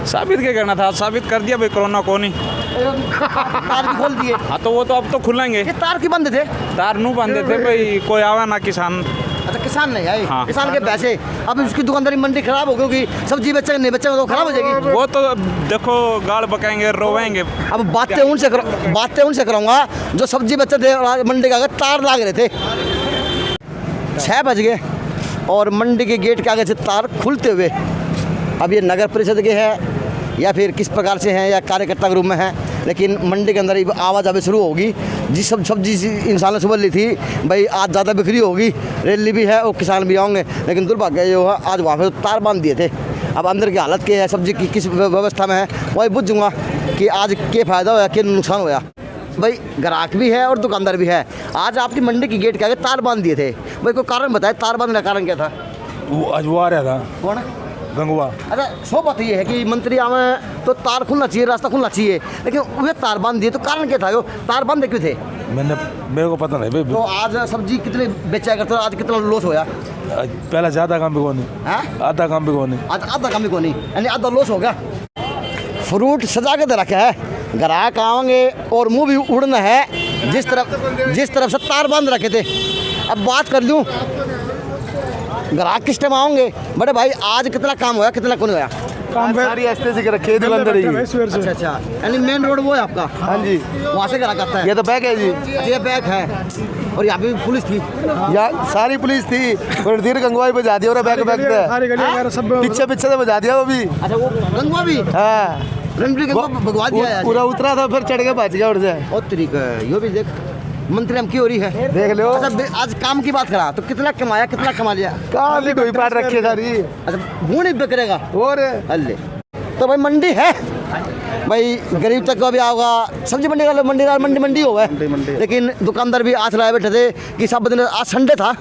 साबित क्या करना था, साबित कर दिया भाई, कोरोना को नहीं। तार भी खोल दिए। हाँ तो वो तो अब तो खुलेंगे। ये तार की बंद थे? तार नू बंद थे भाई, कोई आवा ना किसान। अच्छा, किसान नहीं आए? हाँ। किसान के पैसे, अब उसकी दुकानदारी मंडी खराब हो गई, सब्जी बेचेंगे नहीं बेचेंगे तो खराब हो जाएगी। वो तो देखो गाड़ बकाएंगे, रोवेंगे। अब बातें उनसे कराऊंगा जो सब्जी बेचते थे मंडी का आगे तार लाग रहे थे। 6 बज गए और मंडी के गेट के आगे से तार खुलते हुए, अब ये नगर परिषद के हैं या फिर किस प्रकार से हैं या कार्यकर्ता के रूप में हैं, लेकिन मंडी के अंदर आवाज़ आवे शुरू होगी। जिस सब्जी इंसान ने सुबह ली थी भाई, आज ज़्यादा बिक्री होगी, रैली भी है और किसान भी आएंगे, लेकिन दुर्भाग्य जो है आज वहाँ पे तार बांध दिए थे। अब अंदर की हालत क्या है, सब्जी की किस व्यवस्था में है, वही बुझ जाऊँगा कि आज क्या फ़ायदा होया, क्या नुकसान होया। भाई ग्राहक भी है और दुकानदार भी है। आज आपकी मंडी की गेट के आगे तार बांध दिए थे, भाई कोई कारण बताए, तार बांधने का कारण क्या था? वो आज वो आ रहा था, कौन? गंगवा। अच्छा, सो बात ये है कि मंत्री आवे तो तार खुलना चाहिए, रास्ता खुलना चाहिए, लेकिन वे तार बांध दिए, तो कारण क्या था? वो तार बांधे क्यों थे? मेरे को पता नहीं भाई। तो आज सब्जी कितने बेचा करते हो, आज कितना लॉस होया? पहले ज़्यादा काम भी को नहीं, आधा काम भी को नहीं, आज आधा काम भी को नहीं, यानी आधा लॉस हो गया। फ्रूट सजा के दे रखा है, ग्राहक आएंगे और मुंह भी उड़ना है जिस तरफ से तार बांध रखे थे। अब बात कर लूँ ग्राहक किस टाइम आओगे? बड़े भाई आज कितना काम होया, कितना कौन होया? काम सारी ऐसे से रखे दुकानदार ही। अच्छा, यानी मेन रोड वो है आपका? हाँ जी, वहाँ से ग्राहक आता है। ये तो बैग है जी। ये बैग है और यहाँ पे भी पुलिस थी, यहाँ सारी पुलिस थी, रणधीर गंगवाई बजा दिया और बैग पीछे पीछे से बजा दिया वो भी। अच्छा वो गंगवा भी? हाँ, रणधीर गंगवा भगवा दिया पूरा उतरा था फिर चढ़ के बच गया उड़से। और तरीका है यो भी देख, मंत्री हम की हो रही है, देख लो। अच्छा आज काम की बात करा तो कितना कमाया, कितना कमा लिया? कहाँ ढोई पाट रखे सारी। अच्छा वो नहीं बिकरेगा और अल्ले तो भाई मंडी है भाई, गरीब तक का भी आओगा, सब्जी मंडी का मंडी होगा, लेकिन दुकानदार भी आज लाए बैठे थे कि सब दिन। आज संडे था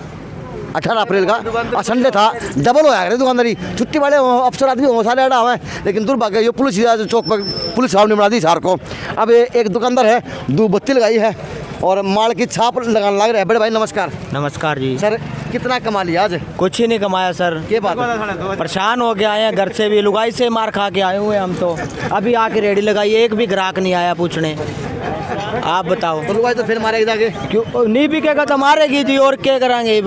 18 अप्रैल का, आज संडे था, डबल होया करे दुकानदारी। छुट्टी वाले अफसर आदमी हो सारे अड़ा हुए, लेकिन दुर्भाग्य ये पुलिस चौक पर पुलिस साहब ने बना दी सार को। अब एक दुकानदार है, 2 बत्ती लगाई है और माल की छाप लगाने लग रहा है। बड़े भाई नमस्कार। नमस्कार जी। सर कितना कमा लिया आज? कुछ ही नहीं कमाया सर। क्या बात है? परेशान हो गए आए हैं, घर से भी लुगाई से मार खा के आए हुए हम तो। अभी आके रेडी लगाई, एक भी ग्राहक नहीं आया पूछने। आप बताओ। तो लुगाई तो फिर मारेगी जाके? क्यों नहीं बिकेगा तो मारेगी जी, और क्या करेंगे,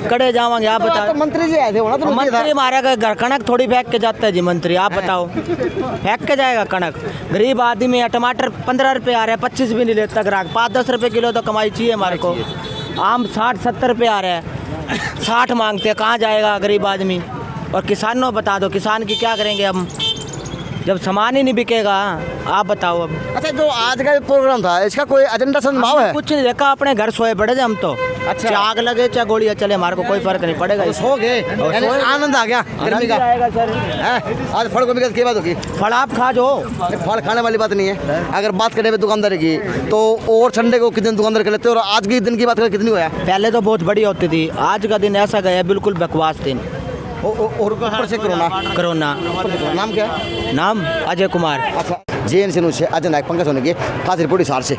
कड़े जावांगे। आप बताओ। मंत्री जी आए थे ना, तो मंत्री मारेगा, घर कणक थोड़ी फेंक के जाता है जी मंत्री। आप बताओ, फेंक के जाएगा कणक? गरीब आदमी है, टमाटर 15 रुपये आ रहे हैं, 25 भी नहीं लेता ग्राहक। 5-10 रुपये किलो तो कमाई चाहिए हमारे को। आम 60-70 रुपये आ रहे हैं, 60 मांगते हैं, कहाँ जाएगा गरीब आदमी? और किसानों बता दो, किसान की क्या करेंगे हम जब सामान ही नहीं बिकेगा? आप बताओ अब। अच्छा जो आज का प्रोग्राम था इसका कोई एजेंडा संभाव है? कुछ नहीं देखा, अपने घर सोए पड़े थे हम तो। अच्छा, चाहे आग लगे चाहे गोलियां चले, हमारे को कोई फर्क नहीं पड़ेगा। तो सो गए, यानी आनंद आ गया गर्मी का। आएगा सर। आज फल गोभी की बात होगी? फल आप खा जो, फल खाने वाली बात नहीं है। अगर बात करें दुकानदारी की तो और संडे को कितने दुकानदार कर लेते हो, और आज के दिन की बात करें कितनी हुआ? पहले तो बहुत बढ़िया होती थी, आज का दिन ऐसा गया बिल्कुल बकवास दिन। और ऊपर से कोरोना। नाम क्या है? नाम अजय कुमार। अच्छा, JN से अजय नायक पंकज होने की खास रिपोर्ट हिसार से।